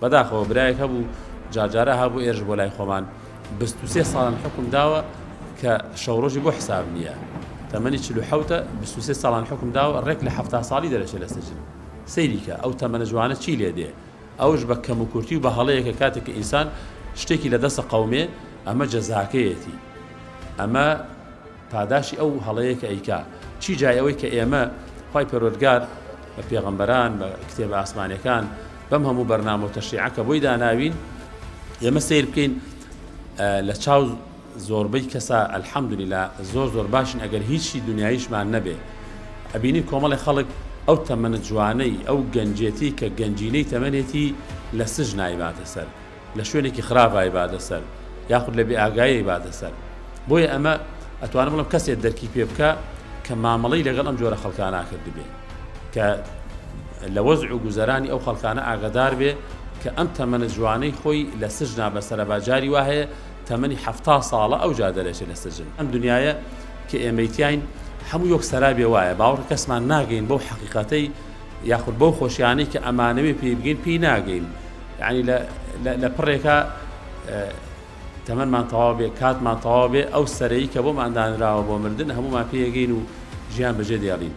بەداخەوە برایەک هەبوو جارجارە هەبوو ئێرش بۆ لای خۆمان 23 ساڵان حکم داوە کە شەوڕۆژی بۆ حساب نییە تەمەنی 47 23 ساڵان حکم داوە ڕێک لە 70 ساڵی دەرەچێت لە سجن سەیریکە ئەو تەمەنە جوانە چی لێ دێ ئەوش بە کەم و کورتی و بە هەڵەیەکە کاتێک کە ئینسان شتێکی لە دەستە قەومێ ئەمە جەزاکەیەتی ئەمە پاداشی ئەو هەڵەیەکە ئەیکا چی جای ئەوەی کە ئێمە خی پەروەردگار بە پێغەمبەران بە کتێبە ئاسمانیەکان بەم هەموو بەرنامە و تەشریعەکە بۆی داناوین ئێمە سیر بکەین لە چاو زۆربەی کەسا ئەلحەمدولیلا زۆر باشن ئەگەر هیچی دنیاییشمان نەبێ ئەبینی کۆمەڵی خەڵک ئەو تەمەنە جوانەی ئەو گەنجێتی کە گەنجینەی تەمەنێتی لە سژنای باتە سەر لە شوێنێکی خراپای باتە سەر یاخود لە بێئاگایی باتە سەر بۆیە ئەمە ئەتوانم بڵم کەسێک دەرکی پێ بکە کە مامەڵەی لەگەڵ ئەم جۆرە خەڵکانە کرد بێ کە لە وەزع و گوزەرانی ئەو خەڵکانە ئاگادار بێ کە ئەم تەمەنە جوانەی خۆی لە سژنا بەسەرە باجاری وهەیە تەمەنی 70 ساڵە ئەو جا دەرێشێت لە سژن ئەم دنیاە کە ئێمەیتیاین هەموو یۆک سەرابێ وایە باوەڕ کەسمان ناگەین بەو حەقیقەتەی یاخود بەو خۆشیانەی کە ئەمانەوێ پێی بگەین پێی ناگەین یعنی لە پڕێکە تەمەنمان تەواو بێ کاتمان تەواو بێ ئەو سەرەیی کە بۆمان دانراوە بۆ مردن هەموومان پێگەین و ژیان بەجێ دێڵین